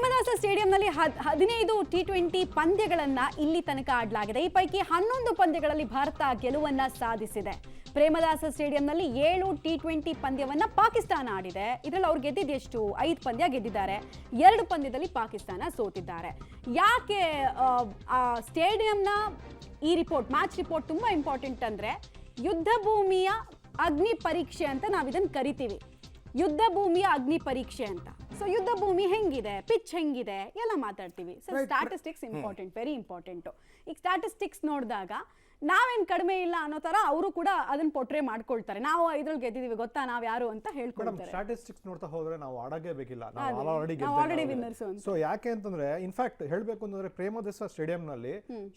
Premadasa ಸ್ಟೇಡಿಯಂನಲ್ಲಿ 15 T20 ಪಂದ್ಯಗಳನ್ನು ಇಲ್ಲಿ ತನಕ ಆಡಲಾಗಿದೆ. ಈ ಪೈಕಿ 11 ಪಂದ್ಯಗಳಲ್ಲಿ ಭಾರತ ಗೆಲುವನ್ನು ಸಾಧಿಸಿದೆ. ಪ್ರೇಮದಾಸ ಸ್ಟೇಡಿಯಂನಲ್ಲಿ 7 T20 ಪಂದ್ಯವನ್ನು ಪಾಕಿಸ್ತಾನ ಆಡಿದೆ. ಇದರಲ್ಲಿ ಅವ್ರು ಗೆದ್ದಿದ್ದು ಎಷ್ಟು? 5 ಪಂದ್ಯ ಗೆದ್ದಿದ್ದಾರೆ. 2 ಪಂದ್ಯದಲ್ಲಿ ಪಾಕಿಸ್ತಾನ ಸೋತಿದ್ದಾರೆ. ಯಾಕೆ ಸ್ಟೇಡಿಯಂನ ಈ ಮ್ಯಾಚ್ ರಿಪೋರ್ಟ್ ತುಂಬಾ ಇಂಪಾರ್ಟೆಂಟ್ ಅಂದ್ರೆ, ಯುದ್ಧ ಭೂಮಿಯ ಅಗ್ನಿ ಪರೀಕ್ಷೆ ಅಂತ ನಾವು ಇದನ್ನು ಕರಿತೀವಿ. ಯುದ್ಧ ಭೂಮಿಯ ಅಗ್ನಿ ಪರೀಕ್ಷೆ ಅಂತ. ಸೊ ಯುದ್ಧ ಭೂಮಿ ಹೆಂಗಿದೆ, ಪಿಚ್ ಹೆಂಗಿದೆ ಎಲ್ಲ ಮಾತಾಡ್ತೀವಿ. So statistics important, very important. ಈಗ ಸ್ಟ್ಯಾಟಿಸ್ಟಿಕ್ಸ್ ನೋಡಿದಾಗ ನಾವೇನು ಕಡಿಮೆ ಇಲ್ಲ ಅನ್ನೋ ತರ ಅವರು ಕೂಡ ಅದನ್ನ ಪೊಟ್ರೆ ಮಾಡ್ಕೊಳ್ತಾರೆ. ನಾವು ಇದ್ರಲ್ಲಿ ಗೆದ್ದಿದೀವಿ ಗೊತ್ತಾ ನಾವ್ ಯಾರು ಅಂತ ಹೇಳ್ಕೊಳ್ತಾರೆ. ಸ್ಟ್ಯಾಟಿಸ್ಟಿಕ್ಸ್ ನೋಡ್ತಾ ಹೋದ್ರೆ ನಾವು ಆಡೋದೇ ಬೇಕಿಲ್ಲ, ನಾವು ಆಲ್ರೆಡಿ ವಿನ್ನರ್ಸ್. ಸೊ ಯಾಕೆ ಅಂತಂದ್ರೆ ಇನ್ಫ್ಯಾಕ್ಟ್ ಹೇಳ್ಬೇಕು ಅಂತಂದ್ರೆ ಪ್ರೇಮದಾಸ ಸ್ಟೇಡಿಯಂ ನಲ್ಲಿ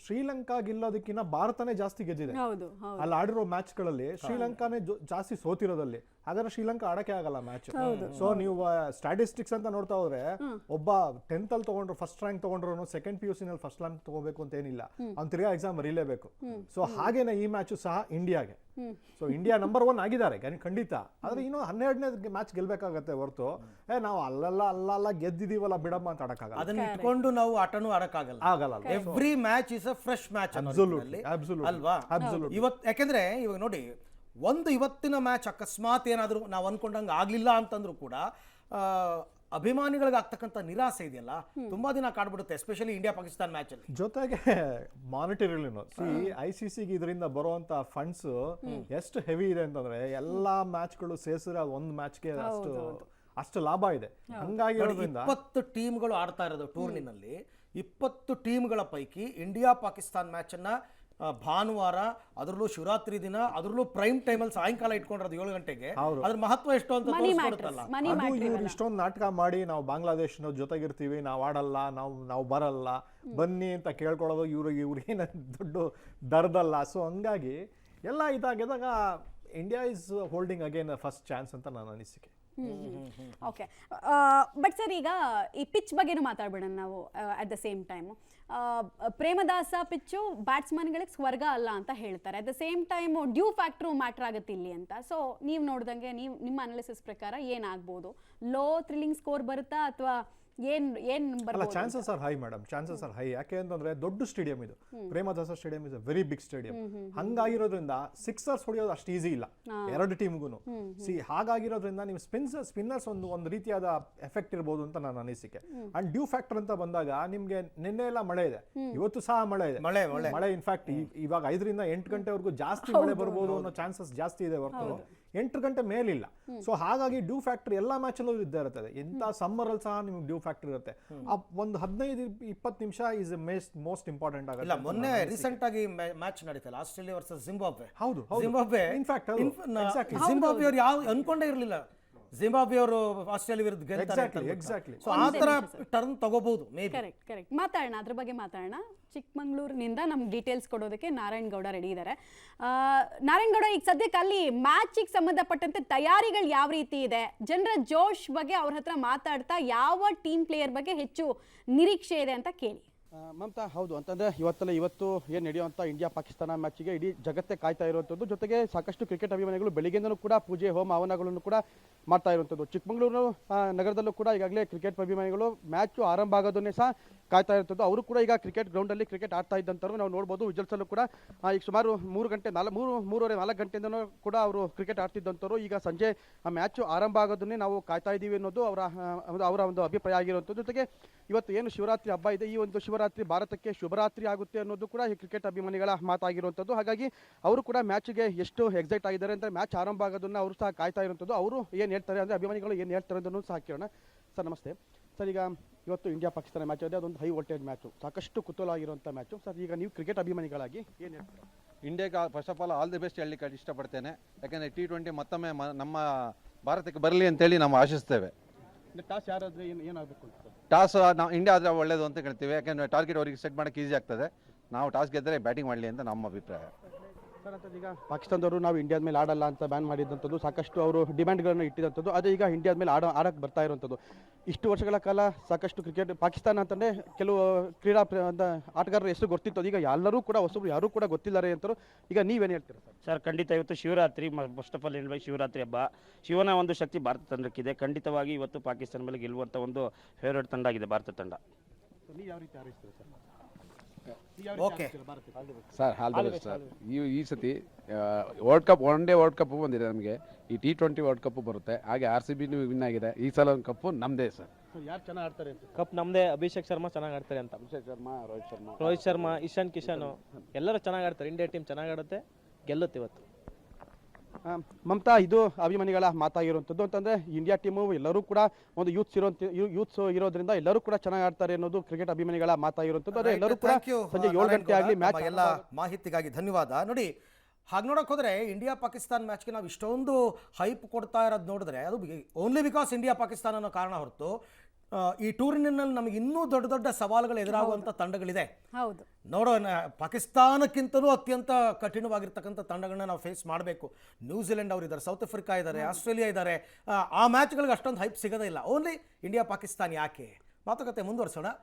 ಶ್ರೀಲಂಕಾ ಗೆಲ್ಲೋದಕ್ಕಿಂತ ಭಾರತನೇ ಜಾಸ್ತಿ ಗೆದ್ದಿದೆ. ಅಲ್ಲಿ ಆಡಿರೋ ಮ್ಯಾಚ್ ಗಳಲ್ಲಿ ಶ್ರೀಲಂಕಾನೇ ಜಾಸ್ತಿ ಸೋತಿರೋದಲ್ಲಿ. ಹಾಗಾದ್ರೆ ಶ್ರೀಲಂಕಾ ಆಡಕ್ಕೆ ಆಗಲ್ಲ ಮ್ಯಾಚ್. ಸೊ ನೀವು ಸ್ಟ್ಯಾಟಿಸ್ಟಿಕ್ಸ್ ಅಂತ ನೋಡ್ತಾ ಹೋದ್ರೆ ಒಬ್ಬ 10th ಅಲ್ಲಿ ತಗೊಂಡ್ರು ಫಸ್ಟ್ ರ್ಯಾಂಕ್ ತಗೊಂಡ್ರು ಸೆಕೆಂಡ್ PUC ನಲ್ಲಿ ಫಸ್ಟ್ ರ್ಯಾಂಕ್ ತಗೋಬೇಕು ಅಂತ ಏನಿಲ್ಲ, ಅವ್ನು ತಿರ್ಗಾ ಎಕ್ಸಾಮ್ ಬರೀಲೇಬೇಕು. ಸೊ ಹಾಗೇನೆ ಈ ಮ್ಯಾಚ್ ಸಹ ಇಂಡಿಯಾಗೆ. ಸೊ ಇಂಡಿಯಾ ನಂಬರ್ 1 ಆಗಿದ್ದಾರೆ ಖಂಡಿತ. ಆದ್ರೆ ಇನ್ನು 12ನೇ ಮ್ಯಾಚ್ ಗೆಲ್ಬೇಕಾಗತ್ತೆ ಹೊರತು ನಾವು ಅಲ್ಲಲ್ಲ ಗೆದ್ದಿದೀವಲ್ಲ ಬಿಡಮ್ಮ ಅಂತ ಆಡಕ್ಕಾಗಲ್ಲ. ಅದನ್ನ ಇಟ್ಕೊಂಡು ನಾವು ಆಟನೂ ಆಡಕ್ಕಾಗಲ್ಲ. Every match is a fresh match ಅಲ್ವಾ? ಇವತ್ತು ಯಾಕೆಂದ್ರೆ ಇವಾಗ ನೋಡಿ, ಇವತ್ತಿನ ಮ್ಯಾಚ್ ಅಕಸ್ಮಾತ್ ಏನಾದ್ರು ನಾವು ಅನ್ಕೊಂಡಂಗೆ ಆಗ್ಲಿಲ್ಲ ಅಂತಂದ್ರೂ ಕೂಡ ಅಭಿಮಾನಿಗಳಿಗೆ ಆಗ್ತಕ್ಕಂಥ ನಿರಾಸೆ ಇದೆಯಲ್ಲ, ತುಂಬಾ ದಿನ ಕಾಡ್ಬಿಡುತ್ತೆ, ಎಸ್ಪೆಷಲಿ ಇಂಡಿಯಾ ಪಾಕಿಸ್ತಾನ ಮ್ಯಾಚ್ ಅಲ್ಲಿ. ಜೊತೆಗೆ ಮಾನಿಟರಿ ICC ಇದರಿಂದ ಬರುವಂತ ಫಂಡ್ಸ್ ಎಷ್ಟು ಹೆವಿ ಇದೆ ಅಂತಂದ್ರೆ ಎಲ್ಲಾ ಮ್ಯಾಚ್ಗಳು ಸೇರಿಸಿದ್ರೆ ಒಂದು ಮ್ಯಾಚ್ಗೆ ಅಷ್ಟು ಲಾಭ ಇದೆ. ಹಂಗಾಗಿ 20 ಟೀಮ್ಗಳು ಆಡ್ತಾ ಇರೋದು ಟೂರ್ನಿನಲ್ಲಿ. 20 ಟೀಮ್ಗಳ ಪೈಕಿ ಇಂಡಿಯಾ ಪಾಕಿಸ್ತಾನ್ ಮ್ಯಾಚ್ ಅನ್ನ ಭಾನುವಾರ, ಅದರಲ್ಲೂ ಶಿವರಾತ್ರಿ ದಿನ, ಅದರಲ್ಲೂ ಪ್ರೈಮ್ ಟೈಮ್ ಅಲ್ಲಿ ಸಾಯಂಕಾಲ ಇಟ್ಕೊಂಡಿರೋದು 7 ಗಂಟೆಗೆ. ಅದ್ರ ಮಹತ್ವ ಎಷ್ಟು ಅಂತ ತೋರಿಸ್ಕೊಡುತ್ತಲ್ಲ. ಇಷ್ಟೊಂದು ನಾಟಕ ಮಾಡಿ ನಾವು ಬಾಂಗ್ಲಾದೇಶ್ ಜೊತೆಗಿರ್ತೀವಿ, ನಾವು ಆಡಲ್ಲ, ನಾವು ಬರಲ್ಲ, ಬನ್ನಿ ಅಂತ ಕೇಳ್ಕೊಳ್ಳೋದು ಇವ್ರಿಗೆ ದೊಡ್ಡ ದರ್ದಲ್ಲ. ಸೊ ಹಂಗಾಗಿ ಎಲ್ಲ ಇದಾಗಿದಾಗ India is holding again first chance ಅಂತ ನನ್ನ ಅನಿಸಿಕೆ. ಓಕೆ, ಬಟ್ ಸರ್ ಈಗ ಈ ಪಿಚ್ ಬಗ್ಗೆನೂ ಮಾತಾಡ್ಬೇಡ ನಾವು. At the same time Premadasa pitch ಬ್ಯಾಟ್ಸ್ಮನ್ಗಳಿಗೆ ಸ್ವರ್ಗ ಅಲ್ಲ ಅಂತ ಹೇಳ್ತಾರೆ. At the same time dew factor matter ಆಗುತ್ತೆ ಇಲ್ಲಿ ಅಂತ. ಸೊ ನೀವು ನೋಡ್ದಂಗೆ ನಿಮ್ಮ ಅನಾಲಿಸಿಸ್ ಪ್ರಕಾರ ಏನಾಗ್ಬೋದು? ಲೋ ಥ್ರಿಲ್ಲಿಂಗ್ ಸ್ಕೋರ್ ಬರುತ್ತಾ ಅಥವಾ chances are high madam, chances are high. ಯಾಕೆ ಅಂತಂದ್ರೆ ದೊಡ್ಡ ಸ್ಟೇಡಿಯಂ ಇದು. Premadasa stadium is a very big stadium. ಹಂಗಾಗಿರೋದ್ರಿಂದ ಸಿಕ್ಸರ್ಸ್ ಹೊಡೆಯೋದು ಅಷ್ಟು ಈಸಿ ಇಲ್ಲ ಎರಡು ಟೀಮ್ಗೂ. ಹಾಗಾಗಿರೋದ್ರಿಂದ ನೀವು ಸ್ಪಿನ್ನರ್ಸ್ ಒಂದು ರೀತಿಯಾದ ಎಫೆಕ್ಟ್ ಇರಬಹುದು ಅಂತ ನನ್ನ ಅನಿಸಿಕೆ. ಅಂಡ್ ಡ್ಯೂ ಫ್ಯಾಕ್ಟರ್ ಅಂತ ಬಂದಾಗ ನಿಮ್ಗೆ ನಿನ್ನೆ ಎಲ್ಲ ಮಳೆ ಇದೆ, ಇವತ್ತು ಸಹ ಮಳೆ ಇದೆ. ಮಳೆ ಇನ್ಫ್ಯಾಕ್ಟ್ ಇವಾಗ 5 ರಿಂದ 8 ಗಂಟೆವರೆಗೂ ಜಾಸ್ತಿ ಮಳೆ ಬರ್ಬೋದು ಅನ್ನೋ ಚಾನ್ಸಸ್ ಜಾಸ್ತಿ ಇದೆ ಹೊರತು 8 ಗಂಟೆ ಮೇಲಿಲ್ಲ. ಸೊ ಹಾಗಾಗಿ ಡ್ಯೂ ಫ್ಯಾಕ್ಟರ್ ಎಲ್ಲಾ ಮ್ಯಾಚ್ ಅಲ್ಲೂ ಇದ್ದೇ ಇರ್ತದೆ. ಎಂತ ಸಮ್ಮರ್ ಅಲ್ಲಿ ಸಹ ನಿಮ್ಗೆ ಡ್ಯೂ ಫ್ಯಾಕ್ಟರ್ ಇರುತ್ತೆ. ಒಂದು 15-20 ನಿಮಿಷ ಇಸ್ ಮೋಸ್ಟ್ ಇಂಪಾರ್ಟೆಂಟ್ ಆಗುತ್ತೆ. ಮೊನ್ನೆ ರೀಸೆಂಟ್ ಆಗಿ ಮ್ಯಾಚ್ ನಡೀತಲ್ಲ, ಆಸ್ಟ್ರೇಲಿಯಾ ವರ್ಸಸ್ ಜಿಂಬಾಬ್ವೆ. ಹೌದು, ಇನ್ಫ್ಯಾಕ್ಟ್ ಜಿಂಬಾಬ್ವೆ ಅವ್ರು ಅನ್ಕೊಂಡೇ ಇರಲಿಲ್ಲ ಜಿಂಬಾಬ್ವೆ ಅವರು ಆಸ್ಟ್ರೇಲಿಯಾ ವಿರುದ್ಧ ಗೆಲ್ತಾರೆ. ಸೊ ಆ ತರ ಟರ್ನ್ ತಗೋಬಹುದು. ಕರೆಕ್ಟ್. ಮಾತಾಡೋಣ, ಅದ್ರ ಬಗ್ಗೆ ಮಾತಾಡೋಣ. ಚಿಕ್ಕಮಂಗ್ಳೂರಿನಿಂದ ನಮ್ಗೆ ಡೀಟೇಲ್ಸ್ ಕೊಡೋದಕ್ಕೆ ನಾರಾಯಣ್ ಗೌಡ ರೆಡಿ ಇದ್ದಾರೆ. ನಾರಾಯಣ್ ಗೌಡ, ಈಗ ಸದ್ಯಕ್ಕೆ ಅಲ್ಲಿ ಮ್ಯಾಚಿಗೆ ಸಂಬಂಧಪಟ್ಟಂತೆ ತಯಾರಿಗಳು ಯಾವ ರೀತಿ ಇದೆ? ಜನರ ಜೋಶ್ ಬಗ್ಗೆ ಅವ್ರ ಹತ್ರ ಮಾತಾಡ್ತಾ ಯಾವ ಟೀಮ್ ಪ್ಲೇಯರ್ ಬಗ್ಗೆ ಹೆಚ್ಚು ನಿರೀಕ್ಷೆ ಇದೆ ಅಂತ ಕೇಳಿ. ಮಮತಾ, ಹೌದು ಅಂತಂದರೆ ಇವತ್ತು ಏನು ನಡೆಯುವಂಥ ಇಂಡಿಯಾ ಪಾಕಿಸ್ತಾನ ಮ್ಯಾಚಿಗೆ ಇಡೀ ಜಗತ್ತೇ ಕಾಯ್ತಾ ಇರುವಂಥದ್ದು. ಜೊತೆಗೆ ಸಾಕಷ್ಟು ಕ್ರಿಕೆಟ್ ಅಭಿಮಾನಿಗಳು ಬೆಳಿಗ್ಗೆಯಿಂದಲೂ ಕೂಡ ಪೂಜೆ ಹೋಮ ಹವನಗಳನ್ನು ಕೂಡ ಮಾಡ್ತಾ ಇರುವಂಥದ್ದು. ಚಿಕ್ಕಮಗಳೂರು ನಗರದಲ್ಲೂ ಕೂಡ ಈಗಾಗಲೇ ಕ್ರಿಕೆಟ್ ಅಭಿಮಾನಿಗಳು ಮ್ಯಾಚು ಆರಂಭ ಆಗೋದನ್ನೇ ಸಹ ಕಾಯ್ತಾ ಇರುವಂಥದ್ದು. ಅವರು ಕೂಡ ಈಗ ಕ್ರಿಕೆಟ್ ಗ್ರೌಂಡಲ್ಲಿ ಕ್ರಿಕೆಟ್ ಆಡ್ತಾ ಇದ್ದಂಥವ್ರು ನಾವು ನೋಡ್ಬೋದು. ವಿಜುವಲ್ಸಲ್ಲೂ ಕೂಡ ಈಗ ಸುಮಾರು 3:30-4 ಗಂಟೆಯಿಂದನೂ ಕೂಡ ಅವರು ಕ್ರಿಕೆಟ್ ಆಡ್ತಿದ್ದಂಥವ್ರು ಈಗ ಸಂಜೆ ಆ ಮ್ಯಾಚು ಆರಂಭ ಆಗೋದನ್ನೇ ನಾವು ಕಾಯ್ತಾ ಇದ್ದೀವಿ ಅನ್ನೋದು ಅವರ ಒಂದು ಅಭಿಪ್ರಾಯ ಆಗಿರುವಂಥದ್ದು. ಜೊತೆಗೆ ಇವತ್ತು ಏನು ಶಿವರಾತ್ರಿ ಹಬ್ಬ ಇದೆ, ಈ ಒಂದು ಶಿವರಾತ್ರಿ ಭಾರತಕ್ಕೆ ಶುಭರಾತ್ರಿ ಆಗುತ್ತೆ ಅನ್ನೋದು ಕೂಡ ಈ ಕ್ರಿಕೆಟ್ ಅಭಿಮಾನಿಗಳ ಮಾತಾಗಿರುವಂಥದ್ದು. ಹಾಗಾಗಿ ಅವರು ಕೂಡ ಮ್ಯಾಚ್ಗೆ ಎಷ್ಟು ಎಕ್ಸೈಟ್ ಆಗಿದ್ದಾರೆ ಅಂತ ಮ್ಯಾಚ್ ಆರಂಭ ಆಗೋದನ್ನು ಅವರು ಸಹ ಕಾಯ್ತಾ ಇರುವಂಥದ್ದು. ಅವರು ಏನು ಹೇಳ್ತಾರೆ ಅಂದರೆ, ಅಭಿಮಾನಿಗಳು ಏನು ಹೇಳ್ತಾರೆ ಅದನ್ನು ಸಹ ಕೇಳೋಣ. ಸರ್ ನಮಸ್ತೆ. ಸರ್, ಈಗ ಇವತ್ತು ಇಂಡಿಯಾ ಪಾಕಿಸ್ತಾನ ಮ್ಯಾಚ್ ಇದೆ, ಅದೊಂದು ಹೈ ವೋಲ್ಟೇಜ್ ಮ್ಯಾಚು, ಸಾಕಷ್ಟು ಕುತೂಹಲ ಆಗಿರುವಂಥ ಮ್ಯಾಚು. ಸರ್, ಈಗ ನೀವು ಕ್ರಿಕೆಟ್ ಅಭಿಮಾನಿಗಳಾಗಿ ಏನು ಹೇಳ್ತೀರಾ? ಇಂಡಿಯಾಗೆ first of all the best ಹೇಳಲಿಕ್ಕೆ ಇಷ್ಟಪಡ್ತೇನೆ. ಯಾಕೆಂದರೆ T20 ಮತ್ತೊಮ್ಮೆ ನಮ್ಮ ಭಾರತಕ್ಕೆ ಬರಲಿ ಅಂತೇಳಿ ನಾವು ಆಶಿಸ್ತೇವೆ. ಟಾಸ್ ಯಾರಾದರೆ ಏನಾಗಬೇಕು ಅಂತ? ಟಾಸ್ ನಾವು ಇಂಡಿಯಾ ಆದರೆ ಒಳ್ಳೇದು ಅಂತ ಹೇಳ್ತೀವಿ. ಯಾಕೆಂದರೆ ಟಾರ್ಗೆಟ್ ಅವರಿಗೆ ಸೆಟ್ ಮಾಡೋಕ್ಕೆ ಈಸಿ ಆಗ್ತದೆ. ನಾವು ಟಾಸ್ ಗೆದ್ದರೆ ಬ್ಯಾಟಿಂಗ್ ಮಾಡಲಿ ಅಂತ ನಮ್ಮ ಅಭಿಪ್ರಾಯ. ಸರ್ ಅಂತಂದ್ರೆ ಈಗ ಪಾಕಿಸ್ತಾನದವರು ನಾವು ಇಂಡಿಯಾದ ಮೇಲೆ ಆಡಲ್ಲ ಅಂತ ಬ್ಯಾನ್ ಮಾಡಿದಂಥದ್ದು, ಸಾಕಷ್ಟು ಅವರು ಡಿಮ್ಯಾಂಡ್ಗಳನ್ನು ಇಟ್ಟಿದಂಥದ್ದು, ಅದೇ ಈಗ ಇಂಡಿಯಾದ ಮೇಲೆ ಆಡಕ್ಕೆ ಬರ್ತಾ ಇರುವಂಥದ್ದು. ಇಷ್ಟು ವರ್ಷಗಳ ಕಾಲ ಸಾಕಷ್ಟು ಕ್ರಿಕೆಟ್ ಪಾಕಿಸ್ತಾನ ಅಂತಂದರೆ ಕೆಲವು ಆಟಗಾರರ ಹೆಸರು ಗೊತ್ತಿತ್ತು, ಈಗ ಎಲ್ಲರೂ ಕೂಡ ಹೊಸಬ್ರು ಯಾರೂ ಕೂಡ ಗೊತ್ತಿದ್ದಾರೆ ಅಂತಾರೆ. ಈಗ ನೀವೇನು ಹೇಳ್ತೀರಾ ಸರ್? ಸರ್ ಖಂಡಿತ ಇವತ್ತು ಶಿವರಾತ್ರಿ, ಫಸ್ಟ್ ಆಫ್ ಆಲ್ ಹೇಳ್ಬೇಕು ಶಿವರಾತ್ರಿ ಹಬ್ಬ, ಶಿವನ ಒಂದು ಶಕ್ತಿ ಭಾರತ ತಂಡಕ್ಕಿದೆ. ಖಂಡಿತವಾಗಿ ಇವತ್ತು ಪಾಕಿಸ್ತಾನ ಮೇಲೆ ಗೆಲ್ಲುವಂಥ ಒಂದು ಫೇವರೇಟ್ ತಂಡ ಆಗಿದೆ ಭಾರತ ತಂಡ. ನೀವು ಯಾವ ರೀತಿ ಆರಿಸ್ತೀರಾ sir? Okay sir all the best sir. ಈ ಸತಿ world cup, one day world cup ಬಂದಿದೆ ನಮಗೆ, ಈ T20 ವರ್ಲ್ಡ್ ಕಪ್ ಬರುತ್ತೆ. ಹಾಗೆ RCB ವಿನ್ ಆಗಿದೆ. ಈ ಸಲ ಒಂದು ಕಪ್ಪು ನಮ್ಮದೇ ಸರ್. ಯಾರು ಚೆನ್ನಾಗಿ ಆಡ್ತಾರೆ ಅಂತ? ಕಪ್ ನಮ್ಮದೇ. ಅಭಿಷೇಕ್ ಶರ್ಮಾ ಚೆನ್ನಾಗಿ ಆಡ್ತಾರೆ ಅಂತ. ಅಭಿಷೇಕ್ ಶರ್ಮಾ, ರೋಹಿತ್ ಶರ್ಮಾ, ಇಶಾನ್ ಕಿಶನ್ ಎಲ್ಲರೂ ಚೆನ್ನಾಗಿ ಆಡ್ತಾರೆ. ಇಂಡಿಯಾ ಟೀಮ್ ಚೆನ್ನಾಗಿ ಆಡುತ್ತೆ, ಗೆಲ್ಲುತ್ತೆ ಇವತ್ತು. ಮಮತಾ, ಇದು ಅಭಿಮಾನಿಗಳ ಮಾತಾಗಿರುವಂಥದ್ದು. ಅಂತಂದರೆ ಇಂಡಿಯಾ ಟೀಮು ಎಲ್ಲರೂ ಕೂಡ ಒಂದು ಯೂತ್ಸ್ ಇರೋದ್ರಿಂದ ಎಲ್ಲರೂ ಕೂಡ ಚೆನ್ನಾಗಿ ಆಡ್ತಾರೆ ಅನ್ನೋದು ಕ್ರಿಕೆಟ್ ಅಭಿಮಾನಿಗಳ ಮಾತಾಗಿರುವಂಥದ್ದು. ಅದೇ ಎಲ್ಲರೂ ಕೂಡ ಸಂಜೆ 7 ಗಂಟೆ ಆಗಲಿ ಮ್ಯಾಚ್ ಎಲ್ಲ ಮಾಹಿತಿಗಾಗಿ ಧನ್ಯವಾದ. ನೋಡಿ, ಹಾಗೆ ನೋಡೋಕೆ ಹೋದರೆ ಇಂಡಿಯಾ ಪಾಕಿಸ್ತಾನ ಮ್ಯಾಚ್ಗೆ ನಾವು ಇಷ್ಟೊಂದು ಹೈಪ್ ಕೊಡ್ತಾ ಇರೋದು ನೋಡಿದ್ರೆ ಅದು ಓನ್ಲಿ ಬಿಕಾಸ್ ಇಂಡಿಯಾ ಪಾಕಿಸ್ತಾನ ಅನ್ನೋ ಕಾರಣ ಹೊರತು ಈ ಟೂರ್ನಿನಲ್ಲಿ ನಮಗೆ ಇನ್ನೂ ದೊಡ್ಡ ದೊಡ್ಡ ಸವಾಲುಗಳು ಎದುರಾಗುವಂಥ ತಂಡಗಳಿದೆ. ಹೌದು, ನೋಡೋಣ, ಪಾಕಿಸ್ತಾನಕ್ಕಿಂತಲೂ ಅತ್ಯಂತ ಕಠಿಣವಾಗಿರ್ತಕ್ಕಂಥ ತಂಡಗಳನ್ನ ನಾವು ಫೇಸ್ ಮಾಡಬೇಕು. ನ್ಯೂಜಿಲೆಂಡ್ ಅವರು ಇದ್ದಾರೆ, ಸೌತ್ ಆಫ್ರಿಕಾ ಇದ್ದಾರೆ, ಆಸ್ಟ್ರೇಲಿಯಾ ಇದ್ದಾರೆ. ಆ ಮ್ಯಾಚ್ಗಳಿಗೆ ಅಷ್ಟೊಂದು ಹೈಪ್ ಸಿಗೋದೇ ಇಲ್ಲ. ಓನ್ಲಿ ಇಂಡಿಯಾ ಪಾಕಿಸ್ತಾನ ಯಾಕೆ? ಮಾತುಕತೆ ಮುಂದುವರಿಸೋಣ.